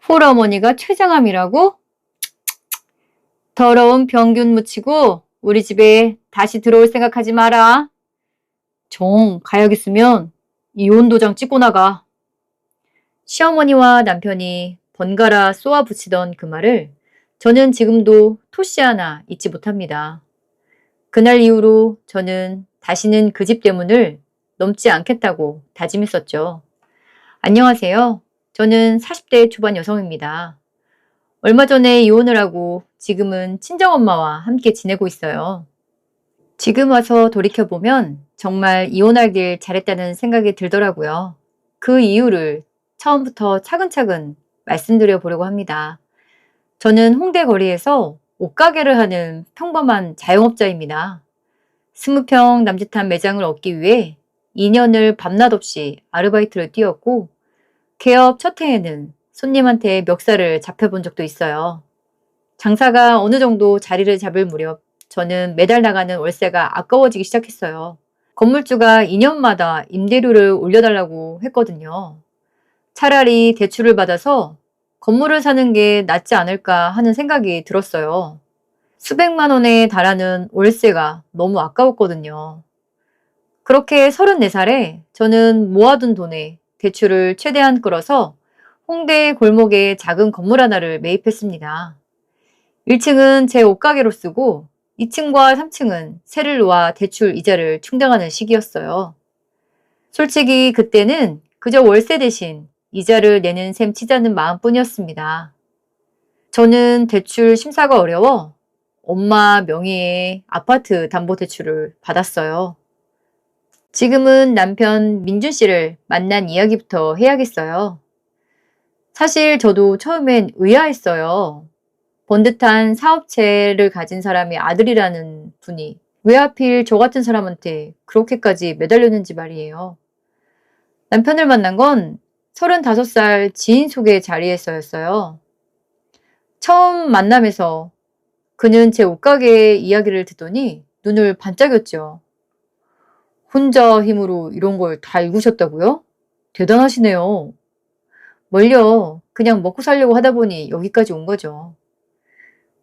홀어머니가 최장암이라고? 더러운 병균 묻히고 우리 집에 다시 들어올 생각하지 마라. 정 가야겠으면 이혼 도장 찍고 나가. 시어머니와 남편이 번갈아 쏘아 붙이던 그 말을 저는 지금도 토시 하나 잊지 못합니다. 그날 이후로 저는 다시는 그 집 대문을 넘지 않겠다고 다짐했었죠. 안녕하세요. 저는 40대 초반 여성입니다. 얼마 전에 이혼을 하고 지금은 친정엄마와 함께 지내고 있어요. 지금 와서 돌이켜보면 정말 이혼하길 잘했다는 생각이 들더라고요. 그 이유를 처음부터 차근차근 말씀드려 보려고 합니다. 저는 홍대 거리에서 옷가게를 하는 평범한 자영업자입니다. 20평 남짓한 매장을 얻기 위해 2년을 밤낮 없이 아르바이트를 뛰었고 개업 첫 해에는 손님한테 멱살을 잡혀본 적도 있어요. 장사가 어느 정도 자리를 잡을 무렵 저는 매달 나가는 월세가 아까워지기 시작했어요. 건물주가 2년마다 임대료를 올려달라고 했거든요. 차라리 대출을 받아서 건물을 사는 게 낫지 않을까 하는 생각이 들었어요. 수백만 원에 달하는 월세가 너무 아까웠거든요. 그렇게 34살에 저는 모아둔 돈에 대출을 최대한 끌어서 홍대 골목에 작은 건물 하나를 매입했습니다. 1층은 제 옷가게로 쓰고 2층과 3층은 세를 놓아 대출 이자를 충당하는 시기였어요. 솔직히 그때는 그저 월세 대신 이자를 내는 셈 치자는 마음뿐이었습니다. 저는 대출 심사가 어려워 엄마 명의의 아파트 담보대출을 받았어요. 지금은 남편 민준 씨를 만난 이야기부터 해야겠어요. 사실 저도 처음엔 의아했어요. 번듯한 사업체를 가진 사람의 아들이라는 분이 왜 하필 저 같은 사람한테 그렇게까지 매달렸는지 말이에요. 남편을 만난 건 35살 지인 소개 자리에서였어요. 처음 만남에서 그는 제 옷가게의 이야기를 듣더니 눈을 반짝였죠. 혼자 힘으로 이런 걸 다 읽으셨다고요? 대단하시네요. 뭘요? 그냥 먹고 살려고 하다 보니 여기까지 온 거죠.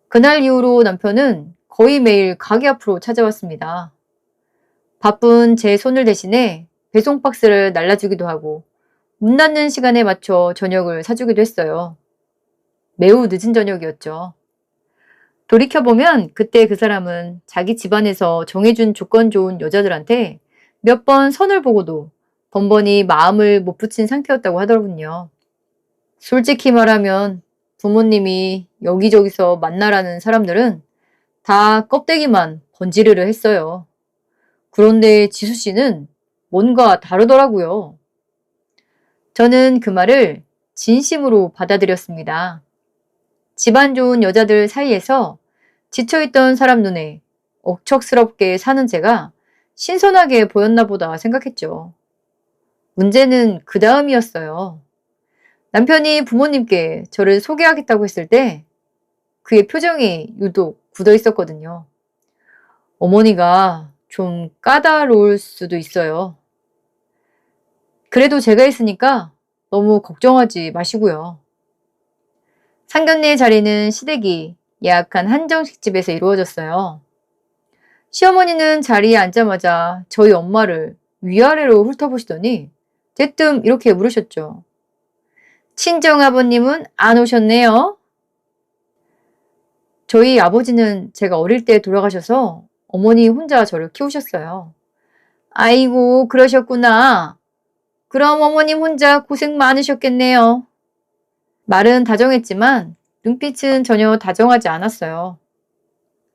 그날 이후로 남편은 거의 매일 가게 앞으로 찾아왔습니다. 바쁜 제 손을 대신해 배송 박스를 날라주기도 하고 문 닫는 시간에 맞춰 저녁을 사주기도 했어요. 매우 늦은 저녁이었죠. 돌이켜보면 그때 그 사람은 자기 집안에서 정해준 조건 좋은 여자들한테 몇 번 선을 보고도 번번이 마음을 못 붙인 상태였다고 하더군요. 솔직히 말하면 부모님이 여기저기서 만나라는 사람들은 다 껍데기만 번지르르 했어요. 그런데 지수 씨는 뭔가 다르더라고요. 저는 그 말을 진심으로 받아들였습니다. 집안 좋은 여자들 사이에서 지쳐있던 사람 눈에 억척스럽게 사는 제가 신선하게 보였나 보다 생각했죠. 문제는 그 다음이었어요. 남편이 부모님께 저를 소개하겠다고 했을 때 그의 표정이 유독 굳어 있었거든요. 어머니가 좀 까다로울 수도 있어요. 그래도 제가 있으니까 너무 걱정하지 마시고요. 상견례 자리는 시댁이 예약한 한정식집에서 이루어졌어요. 시어머니는 자리에 앉자마자 저희 엄마를 위아래로 훑어보시더니 대뜸 이렇게 물으셨죠. 친정아버님은 안 오셨네요? 저희 아버지는 제가 어릴 때 돌아가셔서 어머니 혼자 저를 키우셨어요. 아이고, 그러셨구나. 그럼 어머님 혼자 고생 많으셨겠네요. 말은 다정했지만 눈빛은 전혀 다정하지 않았어요.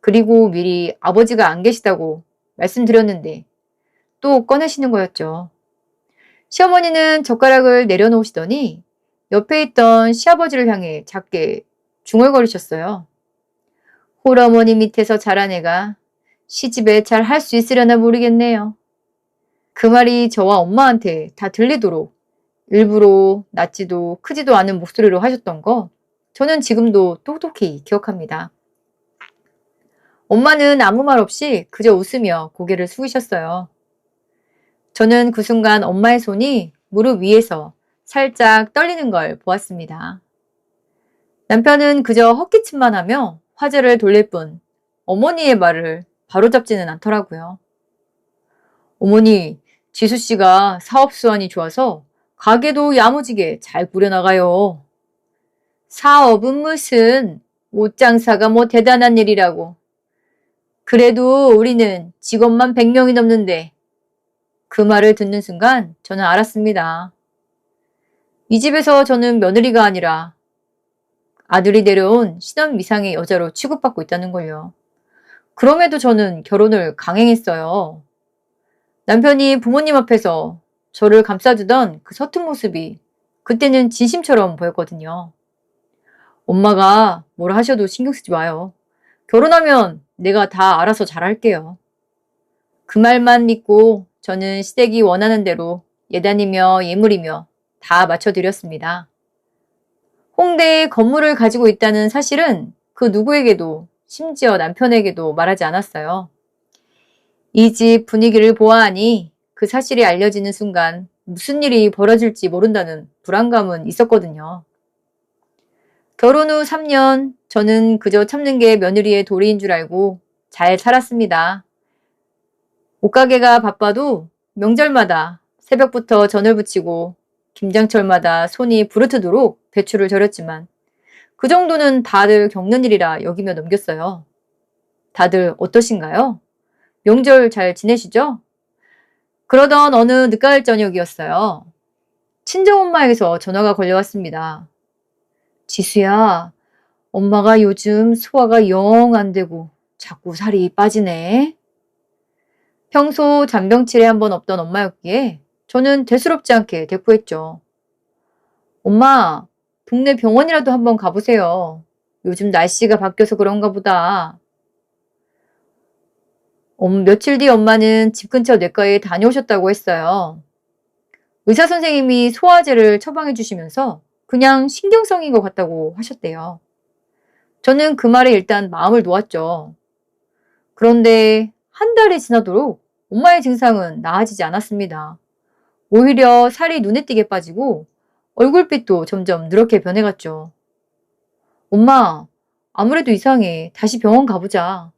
그리고 미리 아버지가 안 계시다고 말씀드렸는데 또 꺼내시는 거였죠. 시어머니는 젓가락을 내려놓으시더니 옆에 있던 시아버지를 향해 작게 중얼거리셨어요. 홀어머니 밑에서 자란 애가 시집에 잘 할 수 있으려나 모르겠네요. 그 말이 저와 엄마한테 다 들리도록 일부러 낮지도 크지도 않은 목소리로 하셨던 거 저는 지금도 똑똑히 기억합니다. 엄마는 아무 말 없이 그저 웃으며 고개를 숙이셨어요. 저는 그 순간 엄마의 손이 무릎 위에서 살짝 떨리는 걸 보았습니다. 남편은 그저 헛기침만 하며 화제를 돌릴 뿐 어머니의 말을 바로잡지는 않더라고요. 어머니, 지수 씨가 사업 수완이 좋아서 가게도 야무지게 잘 꾸려나가요. 사업은 무슨 옷 장사가 뭐 대단한 일이라고. 그래도 우리는 직원만 100명이 넘는데. 그 말을 듣는 순간 저는 알았습니다. 이 집에서 저는 며느리가 아니라 아들이 데려온 신혼 미상의 여자로 취급받고 있다는 걸요. 그럼에도 저는 결혼을 강행했어요. 남편이 부모님 앞에서 저를 감싸주던 그 서툰 모습이 그때는 진심처럼 보였거든요. 엄마가 뭘 하셔도 신경 쓰지 마요. 결혼하면 내가 다 알아서 잘할게요. 그 말만 믿고 저는 시댁이 원하는 대로 예단이며 예물이며 다 맞춰드렸습니다. 홍대에 건물을 가지고 있다는 사실은 그 누구에게도 심지어 남편에게도 말하지 않았어요. 이 집 분위기를 보아하니 그 사실이 알려지는 순간 무슨 일이 벌어질지 모른다는 불안감은 있었거든요. 결혼 후 3년 저는 그저 참는 게 며느리의 도리인 줄 알고 잘 살았습니다. 옷가게가 바빠도 명절마다 새벽부터 전을 부치고 김장철마다 손이 부르트도록 배추를 절였지만 그 정도는 다들 겪는 일이라 여기며 넘겼어요. 다들 어떠신가요? 명절 잘 지내시죠? 그러던 어느 늦가을 저녁이었어요. 친정엄마에게서 전화가 걸려왔습니다. 지수야, 엄마가 요즘 소화가 영 안 되고 자꾸 살이 빠지네. 평소 잔병치레 한 번 없던 엄마였기에 저는 대수롭지 않게 대꾸했죠. 엄마, 동네 병원이라도 한번 가보세요. 요즘 날씨가 바뀌어서 그런가 보다. 며칠 뒤 엄마는 집 근처 내과에 다녀오셨다고 했어요. 의사 선생님이 소화제를 처방해 주시면서 그냥 신경성인 것 같다고 하셨대요. 저는 그 말에 일단 마음을 놓았죠. 그런데 한 달이 지나도록 엄마의 증상은 나아지지 않았습니다. 오히려 살이 눈에 띄게 빠지고 얼굴빛도 점점 누렇게 변해갔죠. 엄마, 아무래도 이상해. 다시 병원 가보자.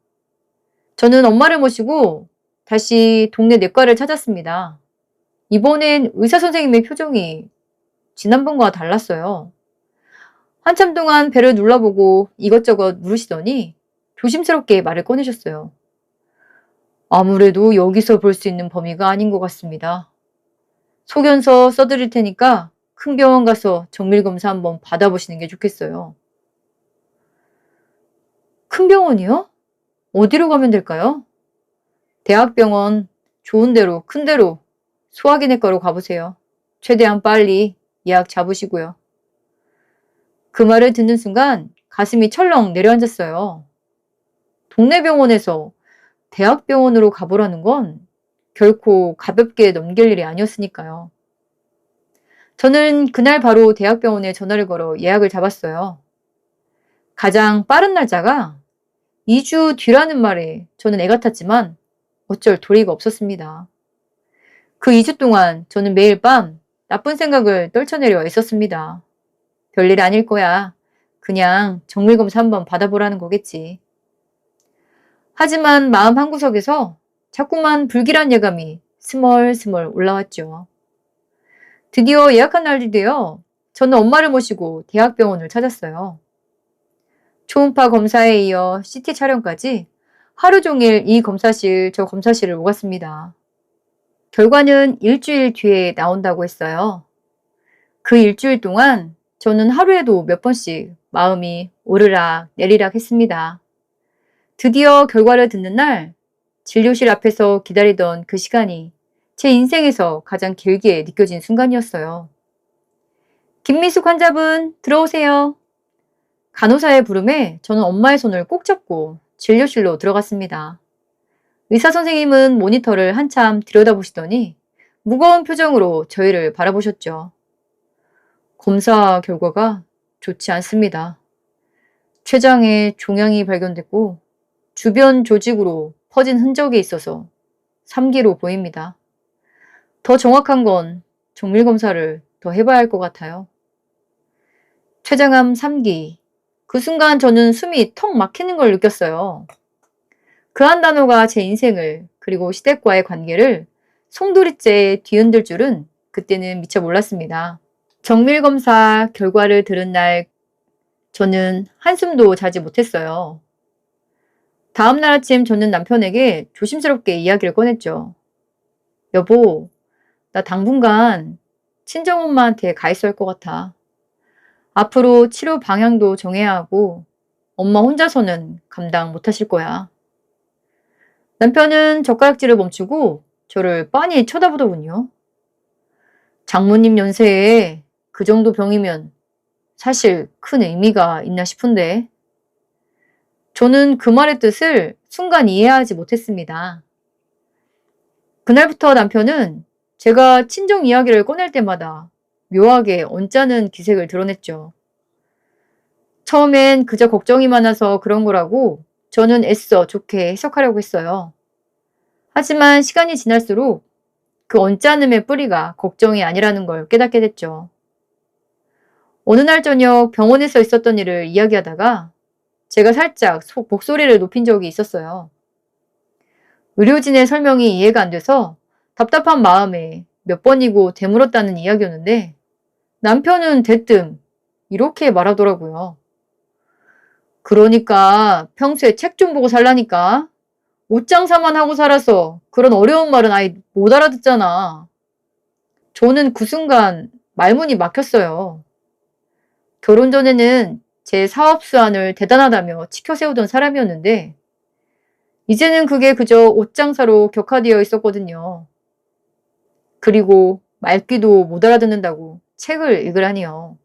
저는 엄마를 모시고 다시 동네 내과를 찾았습니다. 이번엔 의사 선생님의 표정이 지난번과 달랐어요. 한참 동안 배를 눌러보고 이것저것 물으시더니 조심스럽게 말을 꺼내셨어요. 아무래도 여기서 볼 수 있는 범위가 아닌 것 같습니다. 소견서 써드릴 테니까 큰 병원 가서 정밀검사 한번 받아보시는 게 좋겠어요. 큰 병원이요? 어디로 가면 될까요? 대학병원, 좋은 데로, 큰 데로, 소화기내과로 가보세요. 최대한 빨리 예약 잡으시고요. 그 말을 듣는 순간 가슴이 철렁 내려앉았어요. 동네 병원에서 대학병원으로 가보라는 건 결코 가볍게 넘길 일이 아니었으니까요. 저는 그날 바로 대학병원에 전화를 걸어 예약을 잡았어요. 가장 빠른 날짜가 2주 뒤라는 말에 저는 애가 탔지만 어쩔 도리가 없었습니다. 그 2주 동안 저는 매일 밤 나쁜 생각을 떨쳐내려 애썼습니다. 별일 아닐 거야. 그냥 정밀검사 한번 받아보라는 거겠지. 하지만 마음 한구석에서 자꾸만 불길한 예감이 스멀스멀 올라왔죠. 드디어 예약한 날이 되어 저는 엄마를 모시고 대학병원을 찾았어요. 초음파 검사에 이어 CT 촬영까지 하루 종일 이 검사실 저 검사실을 오갔습니다. 결과는 일주일 뒤에 나온다고 했어요. 그 일주일 동안 저는 하루에도 몇 번씩 마음이 오르락 내리락 했습니다. 드디어 결과를 듣는 날 진료실 앞에서 기다리던 그 시간이 제 인생에서 가장 길게 느껴진 순간이었어요. 김미숙 환자분 들어오세요. 간호사의 부름에 저는 엄마의 손을 꼭 잡고 진료실로 들어갔습니다. 의사 선생님은 모니터를 한참 들여다보시더니 무거운 표정으로 저희를 바라보셨죠. 검사 결과가 좋지 않습니다. 췌장에 종양이 발견됐고 주변 조직으로 퍼진 흔적이 있어서 3기로 보입니다. 더 정확한 건 정밀검사를 더 해봐야 할 것 같아요. 췌장암 3기, 그 순간 저는 숨이 턱 막히는 걸 느꼈어요. 그 한 단어가 제 인생을 그리고 시댁과의 관계를 송두리째 뒤흔들 줄은 그때는 미처 몰랐습니다. 정밀검사 결과를 들은 날 저는 한숨도 자지 못했어요. 다음 날 아침 저는 남편에게 조심스럽게 이야기를 꺼냈죠. 여보, 나 당분간 친정엄마한테 가 있어야 할 것 같아. 앞으로 치료 방향도 정해야 하고 엄마 혼자서는 감당 못하실 거야. 남편은 젓가락질을 멈추고 저를 빤히 쳐다보더군요. 장모님 연세에 그 정도 병이면 사실 큰 의미가 있나 싶은데. 저는 그 말의 뜻을 순간 이해하지 못했습니다. 그날부터 남편은 제가 친정 이야기를 꺼낼 때마다 묘하게 언짢은 기색을 드러냈죠. 처음엔 그저 걱정이 많아서 그런 거라고 저는 애써 좋게 해석하려고 했어요. 하지만 시간이 지날수록 그 언짢음의 뿌리가 걱정이 아니라는 걸 깨닫게 됐죠. 어느 날 저녁 병원에서 있었던 일을 이야기하다가 제가 살짝 목소리를 높인 적이 있었어요. 의료진의 설명이 이해가 안 돼서 답답한 마음에 몇 번이고 되물었다는 이야기였는데 남편은 대뜸 이렇게 말하더라고요. 그러니까 평소에 책 좀 보고 살라니까. 옷장사만 하고 살아서 그런 어려운 말은 아예 못 알아듣잖아. 저는 그 순간 말문이 막혔어요. 결혼 전에는 제 사업 수완을 대단하다며 치켜세우던 사람이었는데 이제는 그게 그저 옷장사로 격화되어 있었거든요. 그리고 말귀도 못 알아듣는다고 책을 읽으라니요.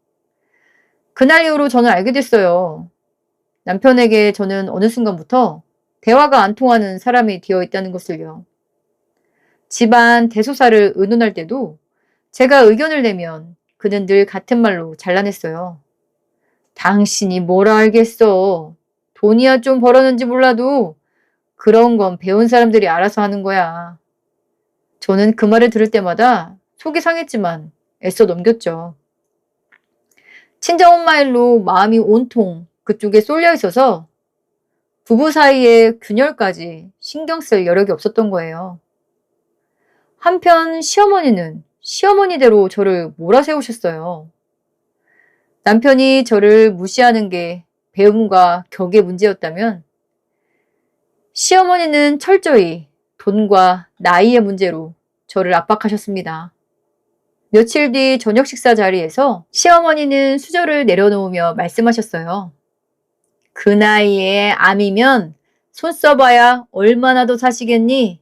그날 이후로 저는 알게 됐어요. 남편에게 저는 어느 순간부터 대화가 안 통하는 사람이 되어 있다는 것을요. 집안 대소사를 의논할 때도 제가 의견을 내면 그는 늘 같은 말로 잘라냈어요. 당신이 뭘 알겠어. 돈이야 좀 벌었는지 몰라도 그런 건 배운 사람들이 알아서 하는 거야. 저는 그 말을 들을 때마다 속이 상했지만 애써 넘겼죠. 친정엄마 일로 마음이 온통 그쪽에 쏠려 있어서 부부 사이의 균열까지 신경 쓸 여력이 없었던 거예요. 한편 시어머니는 시어머니대로 저를 몰아세우셨어요. 남편이 저를 무시하는 게 배움과 격의 문제였다면 시어머니는 철저히 돈과 나이의 문제로 저를 압박하셨습니다. 며칠 뒤 저녁 식사 자리에서 시어머니는 수저를 내려놓으며 말씀하셨어요. 그 나이에 암이면 손 써봐야 얼마나 더 사시겠니?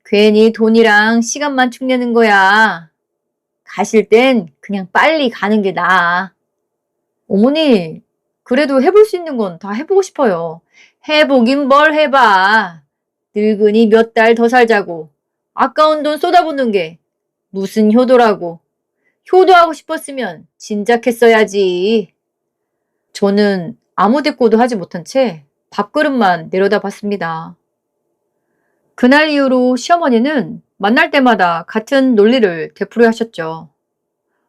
괜히 돈이랑 시간만 축내는 거야. 가실 땐 그냥 빨리 가는 게 나아. 어머니, 그래도 해볼 수 있는 건 다 해보고 싶어요. 해보긴 뭘 해봐. 늙으니 몇 달 더 살자고. 아까운 돈 쏟아붓는 게 무슨 효도라고. 효도하고 싶었으면 진작 했어야지. 저는 아무 대꾸도 하지 못한 채 밥그릇만 내려다 봤습니다. 그날 이후로 시어머니는 만날 때마다 같은 논리를 되풀이 하셨죠.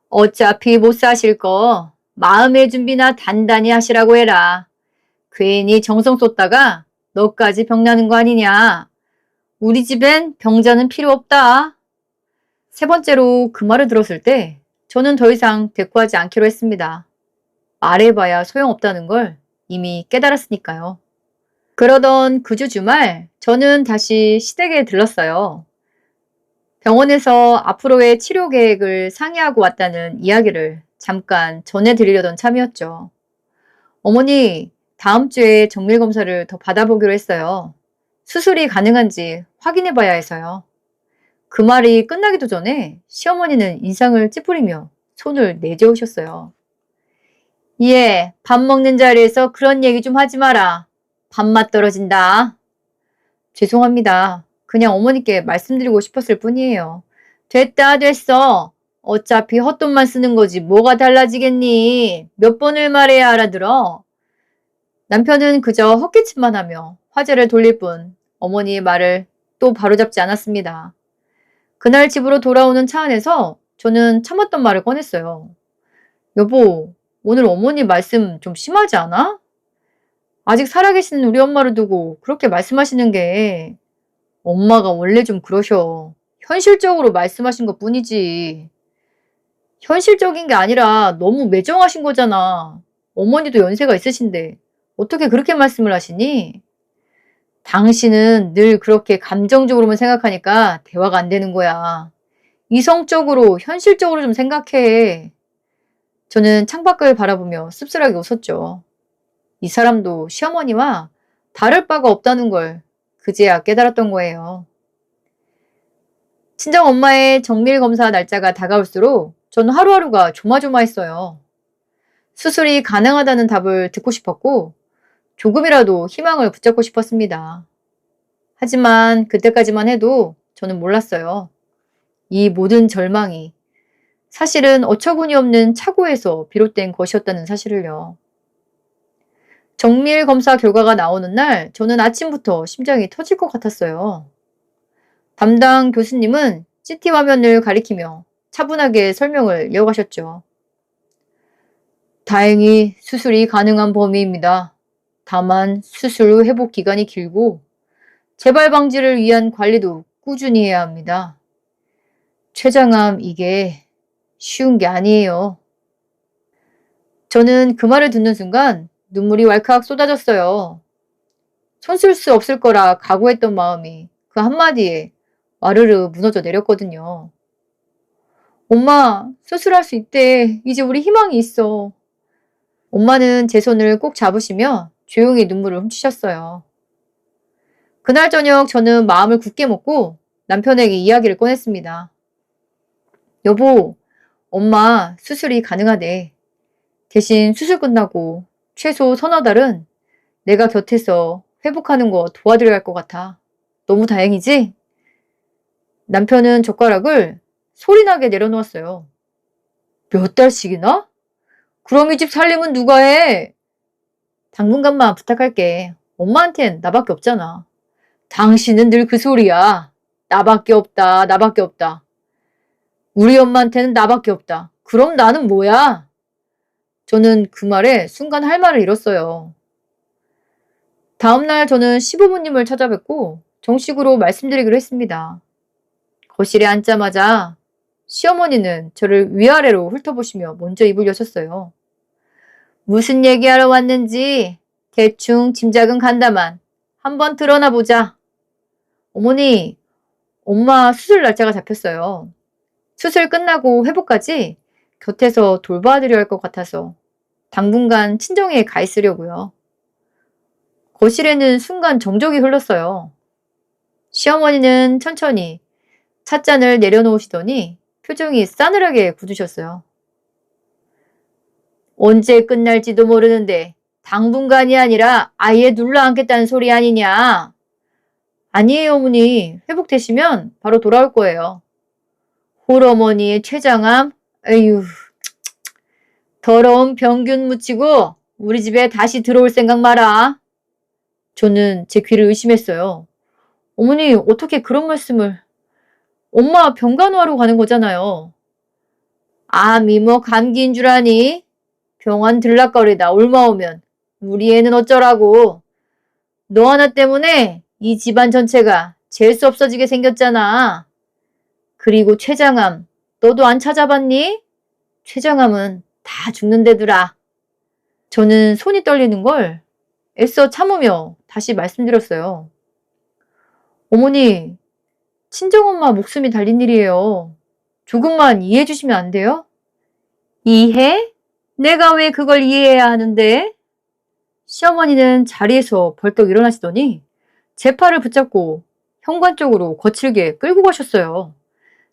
어차피 못 사실 거 마음의 준비나 단단히 하시라고 해라. 괜히 정성 쏟다가 너까지 병나는 거 아니냐. 우리 집엔 병자는 필요 없다. 세 번째로 그 말을 들었을 때 저는 더 이상 대꾸하지 않기로 했습니다. 말해봐야 소용없다는 걸 이미 깨달았으니까요. 그러던 그 주 주말 저는 다시 시댁에 들렀어요. 병원에서 앞으로의 치료 계획을 상의하고 왔다는 이야기를 잠깐 전해드리려던 참이었죠. 어머니, 다음 주에 정밀검사를 더 받아보기로 했어요. 수술이 가능한지 확인해봐야 해서요. 그 말이 끝나기도 전에 시어머니는 인상을 찌푸리며 손을 내저으셨어요. 예, 밥 먹는 자리에서 그런 얘기 좀 하지 마라. 밥맛 떨어진다. 죄송합니다. 그냥 어머니께 말씀드리고 싶었을 뿐이에요. 됐다 됐어. 어차피 헛돈만 쓰는 거지 뭐가 달라지겠니. 몇 번을 말해야 알아들어. 남편은 그저 헛기침만 하며 화제를 돌릴 뿐 어머니의 말을 또 바로잡지 않았습니다. 그날 집으로 돌아오는 차 안에서 저는 참았던 말을 꺼냈어요. 여보, 오늘 어머니 말씀 좀 심하지 않아? 아직 살아계신 우리 엄마를 두고 그렇게 말씀하시는 게 엄마가 원래 좀 그러셔. 현실적으로 말씀하신 것 뿐이지. 현실적인 게 아니라 너무 매정하신 거잖아. 어머니도 연세가 있으신데 어떻게 그렇게 말씀을 하시니? 당신은 늘 그렇게 감정적으로만 생각하니까 대화가 안 되는 거야. 이성적으로, 현실적으로 좀 생각해. 저는 창밖을 바라보며 씁쓸하게 웃었죠. 이 사람도 시어머니와 다를 바가 없다는 걸 그제야 깨달았던 거예요. 친정엄마의 정밀검사 날짜가 다가올수록 저는 하루하루가 조마조마했어요. 수술이 가능하다는 답을 듣고 싶었고 조금이라도 희망을 붙잡고 싶었습니다. 하지만 그때까지만 해도 저는 몰랐어요. 이 모든 절망이 사실은 어처구니 없는 착오에서 비롯된 것이었다는 사실을요. 정밀 검사 결과가 나오는 날 저는 아침부터 심장이 터질 것 같았어요. 담당 교수님은 CT 화면을 가리키며 차분하게 설명을 이어가셨죠. 다행히 수술이 가능한 범위입니다. 다만 수술 후 회복 기간이 길고 재발 방지를 위한 관리도 꾸준히 해야 합니다. 췌장암 이게 쉬운 게 아니에요. 저는 그 말을 듣는 순간 눈물이 왈칵 쏟아졌어요. 손쓸 수 없을 거라 각오했던 마음이 그 한마디에 와르르 무너져 내렸거든요. 엄마, 수술할 수 있대. 이제 우리 희망이 있어. 엄마는 제 손을 꼭 잡으시며 조용히 눈물을 훔치셨어요. 그날 저녁 저는 마음을 굳게 먹고 남편에게 이야기를 꺼냈습니다. 여보, 엄마 수술이 가능하대. 대신 수술 끝나고 최소 서너 달은 내가 곁에서 회복하는 거 도와드려야 할 것 같아. 너무 다행이지? 남편은 젓가락을 소리나게 내려놓았어요. 몇 달씩이나? 그럼 이 집 살림은 누가 해? 당분간만 부탁할게. 엄마한텐 나밖에 없잖아. 당신은 늘 그 소리야. 나밖에 없다, 나밖에 없다. 우리 엄마한테는 나밖에 없다. 그럼 나는 뭐야? 저는 그 말에 순간 할 말을 잃었어요. 다음날 저는 시부모님을 찾아뵙고 정식으로 말씀드리기로 했습니다. 거실에 앉자마자 시어머니는 저를 위아래로 훑어보시며 먼저 입을 여셨어요. 무슨 얘기하러 왔는지 대충 짐작은 간다만 한번 드러나 보자. 어머니, 엄마 수술 날짜가 잡혔어요. 수술 끝나고 회복까지 곁에서 돌봐드려야 할 것 같아서 당분간 친정에 가 있으려고요. 거실에는 순간 정적이 흘렀어요. 시어머니는 천천히 찻잔을 내려놓으시더니 표정이 싸늘하게 굳으셨어요. 언제 끝날지도 모르는데 당분간이 아니라 아예 눌러앉겠다는 소리 아니냐? 아니에요, 어머니. 회복되시면 바로 돌아올 거예요. 홀어머니의 췌장암? 에휴, 더러운 병균 묻히고 우리 집에 다시 들어올 생각 마라. 저는 제 귀를 의심했어요. 어머니, 어떻게 그런 말씀을... 엄마 병간호하러 가는 거잖아요. 암이 뭐 감기인 줄 아니? 병원 들락거리다 옮아오면 우리 애는 어쩌라고. 너 하나 때문에 이 집안 전체가 재수 없어지게 생겼잖아. 그리고 췌장암, 너도 안 찾아봤니? 췌장암은 다 죽는데더라. 저는 손이 떨리는 걸 애써 참으며 다시 말씀드렸어요. 어머니, 친정엄마 목숨이 달린 일이에요. 조금만 이해해 주시면 안 돼요? 이해? 내가 왜 그걸 이해해야 하는데? 시어머니는 자리에서 벌떡 일어나시더니 제 팔을 붙잡고 현관 쪽으로 거칠게 끌고 가셨어요.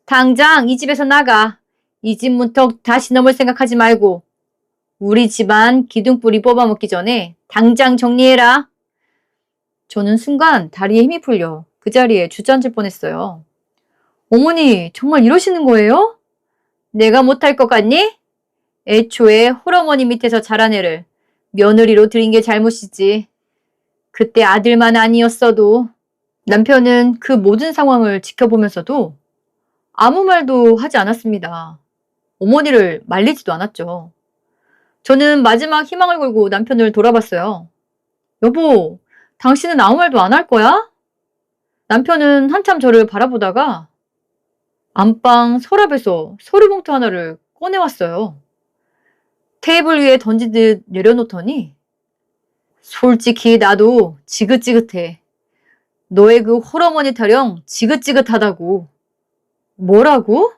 당장 이 집에서 나가. 이 집 문턱 다시 넘을 생각하지 말고 우리 집안 기둥뿌리 뽑아먹기 전에 당장 정리해라. 저는 순간 다리에 힘이 풀려 그 자리에 주저앉을 뻔했어요. 어머니, 정말 이러시는 거예요? 내가 못할 것 같니? 애초에 홀어머니 밑에서 자란 애를 며느리로 들인 게 잘못이지. 그때 아들만 아니었어도. 남편은 그 모든 상황을 지켜보면서도 아무 말도 하지 않았습니다. 어머니를 말리지도 않았죠. 저는 마지막 희망을 걸고 남편을 돌아봤어요. 여보, 당신은 아무 말도 안 할 거야? 남편은 한참 저를 바라보다가 안방 서랍에서 서류봉투 하나를 꺼내왔어요. 테이블 위에 던지듯 내려놓더니 솔직히 나도 지긋지긋해. 너의 그 홀어머니 타령 지긋지긋하다고. 뭐라고?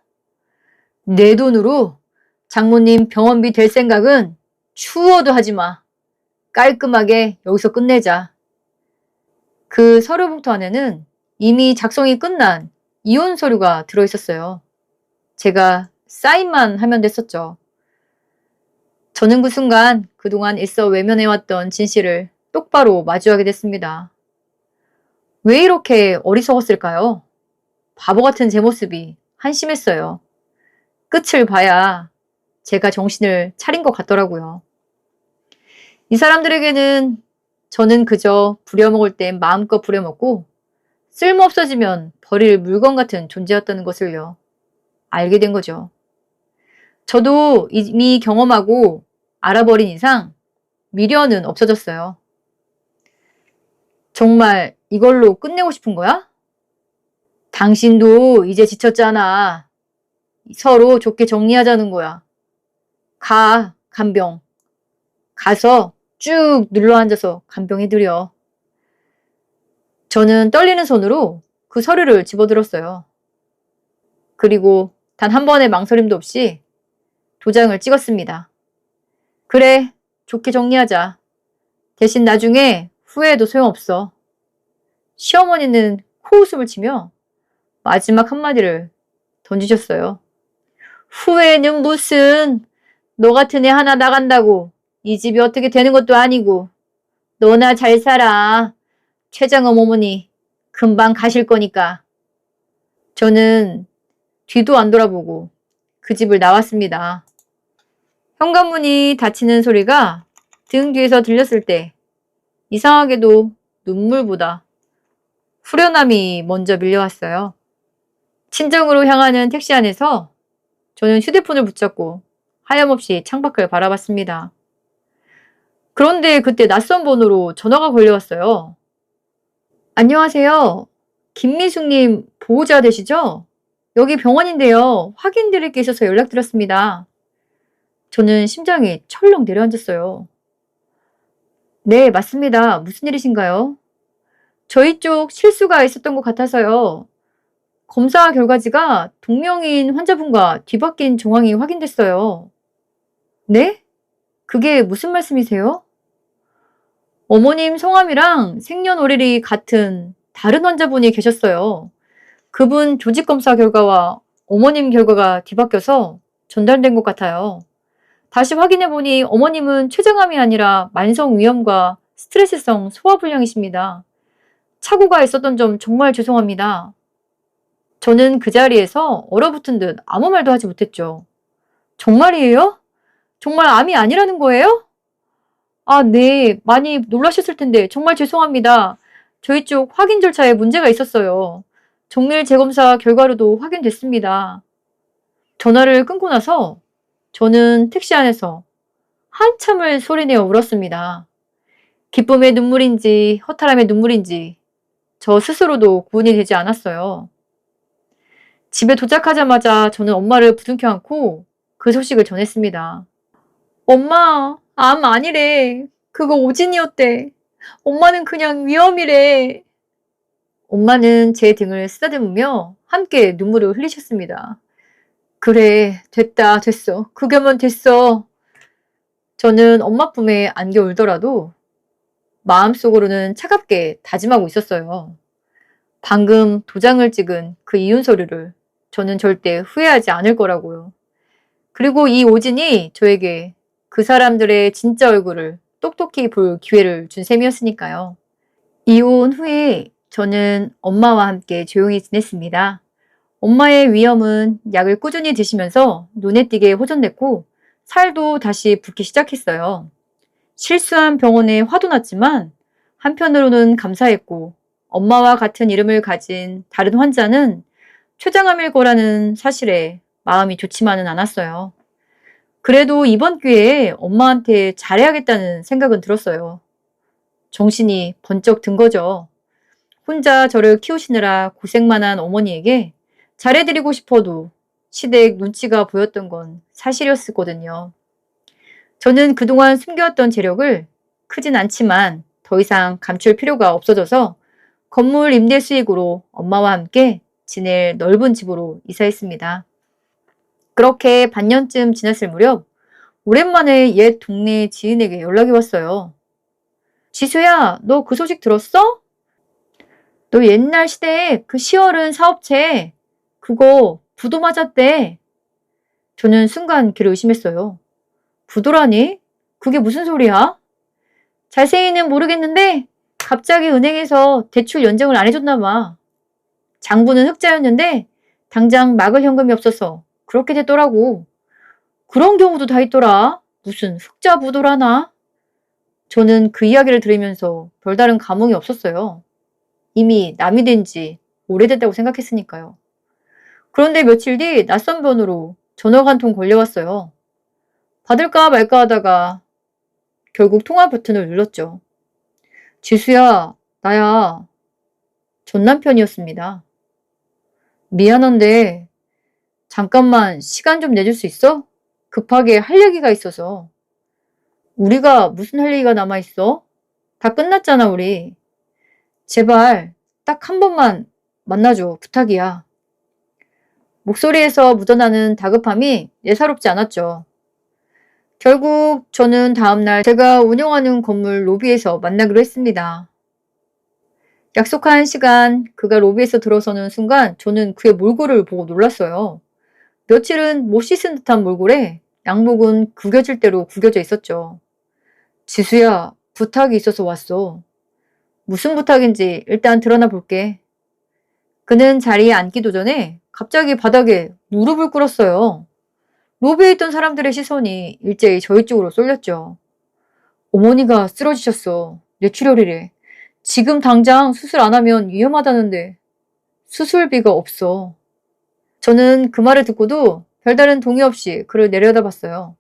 내 돈으로 장모님 병원비 될 생각은 추워도 하지 마. 깔끔하게 여기서 끝내자. 그 서류봉투 안에는 이미 작성이 끝난 이혼 서류가 들어있었어요. 제가 사인만 하면 됐었죠. 저는 그 순간 그동안 애써 외면해왔던 진실을 똑바로 마주하게 됐습니다. 왜 이렇게 어리석었을까요? 바보 같은 제 모습이 한심했어요. 끝을 봐야 제가 정신을 차린 것 같더라고요. 이 사람들에게는 저는 그저 부려먹을 땐 마음껏 부려먹고 쓸모없어지면 버릴 물건 같은 존재였다는 것을요. 알게 된 거죠. 저도 이미 경험하고 알아버린 이상 미련은 없어졌어요. 정말 이걸로 끝내고 싶은 거야? 당신도 이제 지쳤잖아. 서로 좋게 정리하자는 거야. 가, 간병. 가서 쭉 눌러앉아서 간병해드려. 저는 떨리는 손으로 그 서류를 집어들었어요. 그리고 단 한 번의 망설임도 없이 도장을 찍었습니다. 그래, 좋게 정리하자. 대신 나중에 후회해도 소용없어. 시어머니는 코웃음을 치며 마지막 한마디를 던지셨어요. 후회는 무슨, 너 같은 애 하나 나간다고 이 집이 어떻게 되는 것도 아니고 너나 잘 살아. 최장엄 어머니 금방 가실 거니까. 저는 뒤도 안 돌아보고 그 집을 나왔습니다. 현관문이 닫히는 소리가 등 뒤에서 들렸을 때 이상하게도 눈물보다 후련함이 먼저 밀려왔어요. 친정으로 향하는 택시 안에서 저는 휴대폰을 붙잡고 하염없이 창밖을 바라봤습니다. 그런데 그때 낯선 번호로 전화가 걸려왔어요. 안녕하세요. 김미숙님 보호자 되시죠? 여기 병원인데요. 확인드릴 게 있어서 연락드렸습니다. 저는 심장이 철렁 내려앉았어요. 네, 맞습니다. 무슨 일이신가요? 저희 쪽 실수가 있었던 것 같아서요. 검사 결과지가 동명인 환자분과 뒤바뀐 정황이 확인됐어요. 네? 그게 무슨 말씀이세요? 어머님 성함이랑 생년월일이 같은 다른 환자분이 계셨어요. 그분 조직검사 결과와 어머님 결과가 뒤바뀌어서 전달된 것 같아요. 다시 확인해보니 어머님은 췌장암이 아니라 만성위염과 스트레스성 소화불량이십니다. 착오가 있었던 점 정말 죄송합니다. 저는 그 자리에서 얼어붙은 듯 아무 말도 하지 못했죠. 정말이에요? 정말 암이 아니라는 거예요? 아, 네. 많이 놀라셨을 텐데 정말 죄송합니다. 저희 쪽 확인 절차에 문제가 있었어요. 정밀 재검사 결과로도 확인됐습니다. 전화를 끊고 나서 저는 택시 안에서 한참을 소리내어 울었습니다. 기쁨의 눈물인지 허탈함의 눈물인지 저 스스로도 구분이 되지 않았어요. 집에 도착하자마자 저는 엄마를 부둥켜 안고 그 소식을 전했습니다. 엄마, 암 아니래. 그거 오진이었대. 엄마는 그냥 위험이래. 엄마는 제 등을 쓰다듬으며 함께 눈물을 흘리셨습니다. 그래, 됐다, 됐어. 그거면 됐어. 저는 엄마 품에 안겨 울더라도 마음속으로는 차갑게 다짐하고 있었어요. 방금 도장을 찍은 그 이혼 서류를 저는 절대 후회하지 않을 거라고요. 그리고 이 오진이 저에게 그 사람들의 진짜 얼굴을 똑똑히 볼 기회를 준 셈이었으니까요. 이혼 후에 저는 엄마와 함께 조용히 지냈습니다. 엄마의 위염은 약을 꾸준히 드시면서 눈에 띄게 호전됐고 살도 다시 붓기 시작했어요. 실수한 병원에 화도 났지만 한편으로는 감사했고 엄마와 같은 이름을 가진 다른 환자는 췌장암일 거라는 사실에 마음이 좋지만은 않았어요. 그래도 이번 기회에 엄마한테 잘해야겠다는 생각은 들었어요. 정신이 번쩍 든 거죠. 혼자 저를 키우시느라 고생만 한 어머니에게 잘해드리고 싶어도 시댁 눈치가 보였던 건 사실이었거든요. 저는 그동안 숨겨왔던 재력을 크진 않지만 더 이상 감출 필요가 없어져서 건물 임대 수익으로 엄마와 함께 지낼 넓은 집으로 이사했습니다. 그렇게 반년쯤 지났을 무렵 오랜만에 옛 동네 지인에게 연락이 왔어요. 지수야, 너 그 소식 들었어? 너 옛날 시대에 그 시어른 사업체 그거 부도 맞았대. 저는 순간 귀를 의심했어요. 부도라니? 그게 무슨 소리야? 자세히는 모르겠는데 갑자기 은행에서 대출 연장을 안 해줬나 봐. 장부는 흑자였는데 당장 막을 현금이 없어서 그렇게 됐더라고. 그런 경우도 다 있더라. 무슨 흑자 부도라나? 저는 그 이야기를 들으면서 별다른 감흥이 없었어요. 이미 남이 된 지 오래됐다고 생각했으니까요. 그런데 며칠 뒤 낯선 번호로 전화가 한 통 걸려왔어요. 받을까 말까 하다가 결국 통화 버튼을 눌렀죠. 지수야, 나야. 전 남편이었습니다. 미안한데 잠깐만 시간 좀 내줄 수 있어? 급하게 할 얘기가 있어서. 우리가 무슨 할 얘기가 남아있어? 다 끝났잖아, 우리. 제발 딱 한 번만 만나줘. 부탁이야. 목소리에서 묻어나는 다급함이 예사롭지 않았죠. 결국 저는 다음날 제가 운영하는 건물 로비에서 만나기로 했습니다. 약속한 시간 그가 로비에서 들어서는 순간 저는 그의 몰골을 보고 놀랐어요. 며칠은 못 씻은 듯한 몰골에 양복은 구겨질 대로 구겨져 있었죠. 지수야, 부탁이 있어서 왔어. 무슨 부탁인지 일단 드러나 볼게. 그는 자리에 앉기도 전에 갑자기 바닥에 무릎을 꿇었어요. 로비에 있던 사람들의 시선이 일제히 저희 쪽으로 쏠렸죠. 어머니가 쓰러지셨어. 뇌출혈이래. 지금 당장 수술 안 하면 위험하다는데 수술비가 없어. 저는 그 말을 듣고도 별다른 동의 없이 그를 내려다봤어요.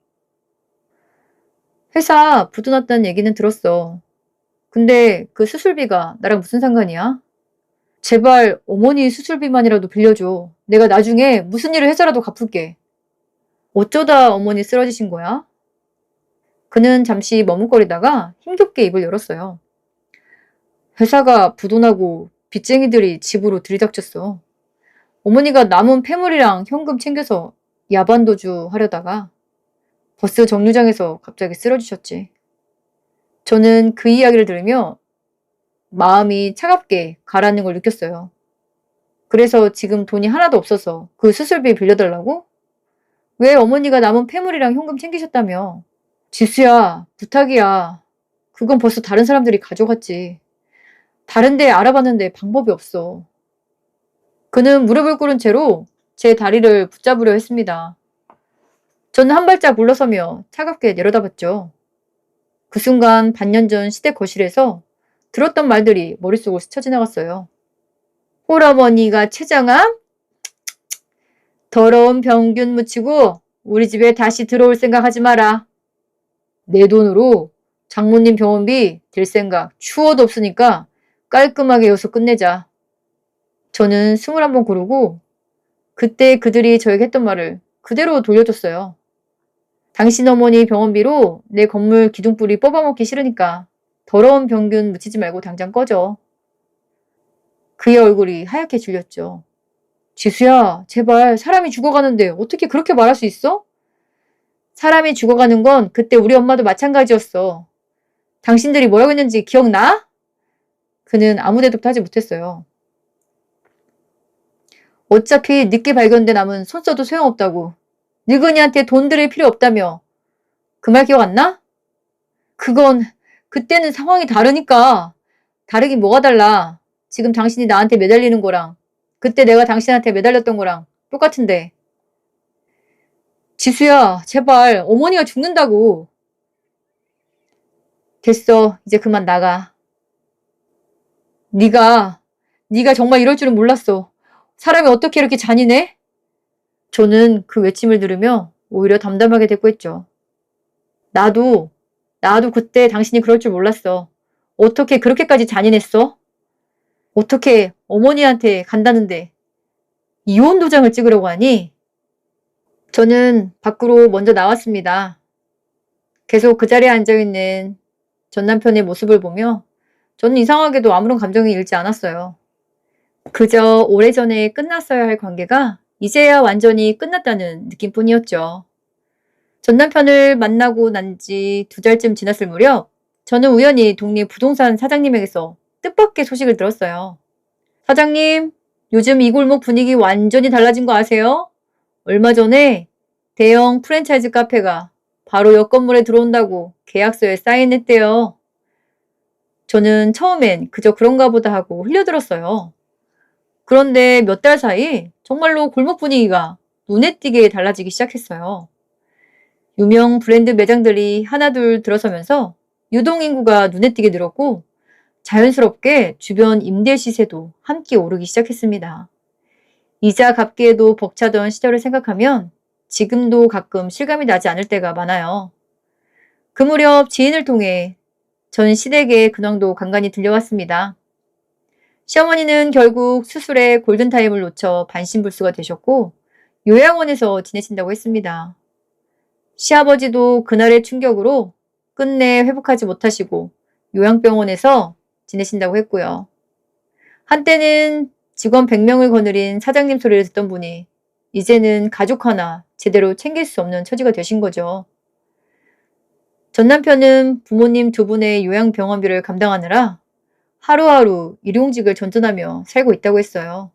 회사 부도 났다는 얘기는 들었어. 근데 그 수술비가 나랑 무슨 상관이야? 제발 어머니 수술비만이라도 빌려줘. 내가 나중에 무슨 일을 해서라도 갚을게. 어쩌다 어머니 쓰러지신 거야? 그는 잠시 머뭇거리다가 힘겹게 입을 열었어요. 회사가 부도나고 빚쟁이들이 집으로 들이닥쳤어. 어머니가 남은 폐물이랑 현금 챙겨서 야반도주 하려다가 버스 정류장에서 갑자기 쓰러지셨지. 저는 그 이야기를 들으며 마음이 차갑게 가라앉는 걸 느꼈어요. 그래서 지금 돈이 하나도 없어서 그 수술비 빌려달라고? 왜 어머니가 남은 폐물이랑 현금 챙기셨다며? 지수야, 부탁이야. 그건 벌써 다른 사람들이 가져갔지. 다른 데 알아봤는데 방법이 없어. 그는 무릎을 꿇은 채로 제 다리를 붙잡으려 했습니다. 저는 한 발짝 물러서며 차갑게 내려다봤죠. 그 순간 반년 전 시댁 거실에서 들었던 말들이 머릿속으로 스쳐 지나갔어요. 홀어머니가 최장암? 더러운 병균 묻히고 우리 집에 다시 들어올 생각 하지 마라. 내 돈으로 장모님 병원비 될 생각 추워도 없으니까 깔끔하게 여기서 끝내자. 저는 21번 고르고 그때 그들이 저에게 했던 말을 그대로 돌려줬어요. 당신 어머니 병원비로 내 건물 기둥뿌리 뽑아먹기 싫으니까 더러운 병균 묻히지 말고 당장 꺼져. 그의 얼굴이 하얗게 질렸죠. 지수야, 제발 사람이 죽어가는데 어떻게 그렇게 말할 수 있어? 사람이 죽어가는 건 그때 우리 엄마도 마찬가지였어. 당신들이 뭐라고 했는지 기억나? 그는 아무 대답도 하지 못했어요. 어차피 늦게 발견된 암은 손 써도 소용없다고. 늙은이한테 돈 들일 필요 없다며. 그 말 기억 안 나? 그건 그때는 상황이 다르니까. 다르긴 뭐가 달라. 지금 당신이 나한테 매달리는 거랑 그때 내가 당신한테 매달렸던 거랑 똑같은데. 지수야, 제발 어머니가 죽는다고. 됐어. 이제 그만 나가. 네가 정말 이럴 줄은 몰랐어. 사람이 어떻게 이렇게 잔인해? 저는 그 외침을 들으며 오히려 담담하게 대꾸했죠. 나도 그때 당신이 그럴 줄 몰랐어. 어떻게 그렇게까지 잔인했어? 어떻게 어머니한테 간다는데 이혼 도장을 찍으려고 하니? 저는 밖으로 먼저 나왔습니다. 계속 그 자리에 앉아있는 전 남편의 모습을 보며 저는 이상하게도 아무런 감정이 일지 않았어요. 그저 오래전에 끝났어야 할 관계가 이제야 완전히 끝났다는 느낌뿐이었죠. 전 남편을 만나고 난 지 2달쯤 지났을 무렵 저는 우연히 동네 부동산 사장님에게서 뜻밖의 소식을 들었어요. 사장님, 요즘 이 골목 분위기 완전히 달라진 거 아세요? 얼마 전에 대형 프랜차이즈 카페가 바로 옆 건물에 들어온다고 계약서에 사인했대요. 저는 처음엔 그저 그런가 보다 하고 흘려들었어요. 그런데 몇 달 사이 정말로 골목 분위기가 눈에 띄게 달라지기 시작했어요. 유명 브랜드 매장들이 하나둘 들어서면서 유동인구가 눈에 띄게 늘었고 자연스럽게 주변 임대 시세도 함께 오르기 시작했습니다. 이자 갚기에도 벅차던 시절을 생각하면 지금도 가끔 실감이 나지 않을 때가 많아요. 그 무렵 지인을 통해 전 시댁의 근황도 간간히 들려왔습니다. 시어머니는 결국 수술에 골든타임을 놓쳐 반신불수가 되셨고 요양원에서 지내신다고 했습니다. 시아버지도 그날의 충격으로 끝내 회복하지 못하시고 요양병원에서 지내신다고 했고요. 한때는 직원 100명을 거느린 사장님 소리를 듣던 분이 이제는 가족 하나 제대로 챙길 수 없는 처지가 되신 거죠. 전 남편은 부모님 2분의 요양병원비를 감당하느라 하루하루 일용직을 전전하며 살고 있다고 했어요.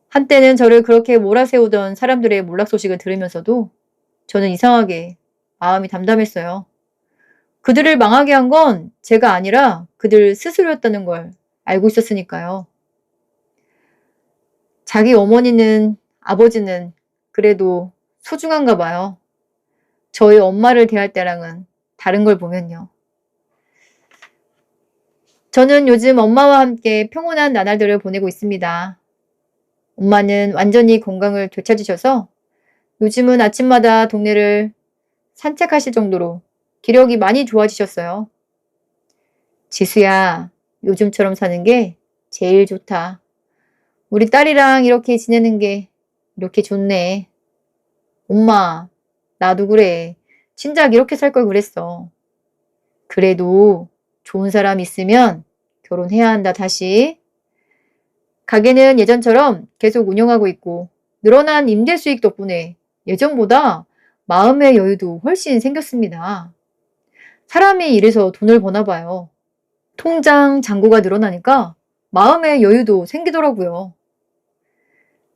한때는 저를 그렇게 몰아세우던 사람들의 몰락 소식을 들으면서도 저는 이상하게 마음이 담담했어요. 그들을 망하게 한 건 제가 아니라 그들 스스로였다는 걸 알고 있었으니까요. 자기 어머니는, 아버지는 그래도 소중한가 봐요. 저희 엄마를 대할 때랑은 다른 걸 보면요. 저는 요즘 엄마와 함께 평온한 나날들을 보내고 있습니다. 엄마는 완전히 건강을 되찾으셔서 요즘은 아침마다 동네를 산책하실 정도로 기력이 많이 좋아지셨어요. 지수야, 요즘처럼 사는 게 제일 좋다. 우리 딸이랑 이렇게 지내는 게 이렇게 좋네. 엄마, 나도 그래. 진작 이렇게 살 걸 그랬어. 그래도 좋은 사람 있으면 결혼해야 한다, 다시. 가게는 예전처럼 계속 운영하고 있고 늘어난 임대 수익 덕분에 예전보다 마음의 여유도 훨씬 생겼습니다. 사람이 이래서 돈을 버나 봐요. 통장 잔고가 늘어나니까 마음의 여유도 생기더라고요.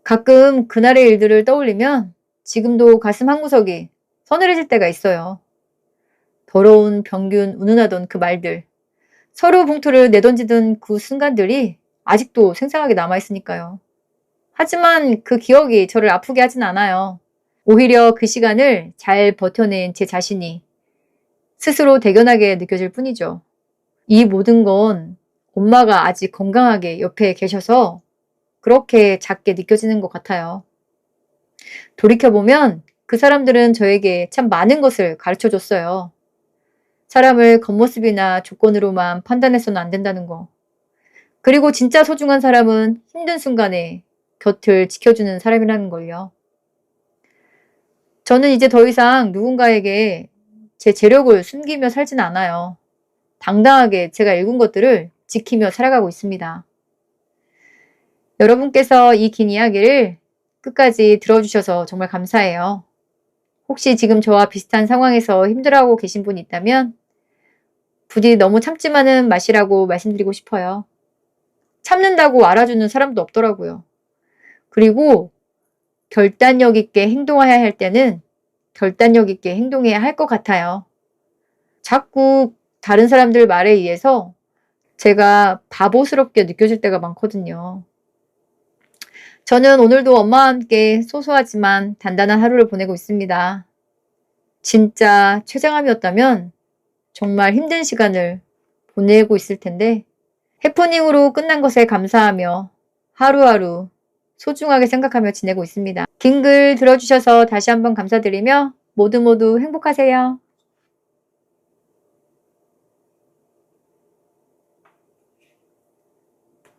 가끔 그날의 일들을 떠올리면 지금도 가슴 한구석이 서늘해질 때가 있어요. 더러운 병균 운운하던 그 말들, 서류 봉투를 내던지던 그 순간들이 아직도 생생하게 남아있으니까요. 하지만 그 기억이 저를 아프게 하진 않아요. 오히려 그 시간을 잘 버텨낸 제 자신이 스스로 대견하게 느껴질 뿐이죠. 이 모든 건 엄마가 아직 건강하게 옆에 계셔서 그렇게 작게 느껴지는 것 같아요. 돌이켜보면 그 사람들은 저에게 참 많은 것을 가르쳐줬어요. 사람을 겉모습이나 조건으로만 판단해서는 안 된다는 거. 그리고 진짜 소중한 사람은 힘든 순간에 곁을 지켜주는 사람이라는 걸요. 저는 이제 더 이상 누군가에게 제 재력을 숨기며 살진 않아요. 당당하게 제가 읽은 것들을 지키며 살아가고 있습니다. 여러분께서 이 긴 이야기를 끝까지 들어주셔서 정말 감사해요. 혹시 지금 저와 비슷한 상황에서 힘들어하고 계신 분이 있다면 부디 너무 참지만은 마시라고 말씀드리고 싶어요. 참는다고 알아주는 사람도 없더라고요. 그리고 결단력 있게 행동해야 할 때는 결단력 있게 행동해야 할 것 같아요. 자꾸 다른 사람들 말에 의해서 제가 바보스럽게 느껴질 때가 많거든요. 저는 오늘도 엄마와 함께 소소하지만 단단한 하루를 보내고 있습니다. 진짜 최장암이었다면 정말 힘든 시간을 보내고 있을 텐데 해프닝으로 끝난 것에 감사하며 하루하루 소중하게 생각하며 지내고 있습니다. 긴 글 들어주셔서 다시 한번 감사드리며 모두 모두 행복하세요.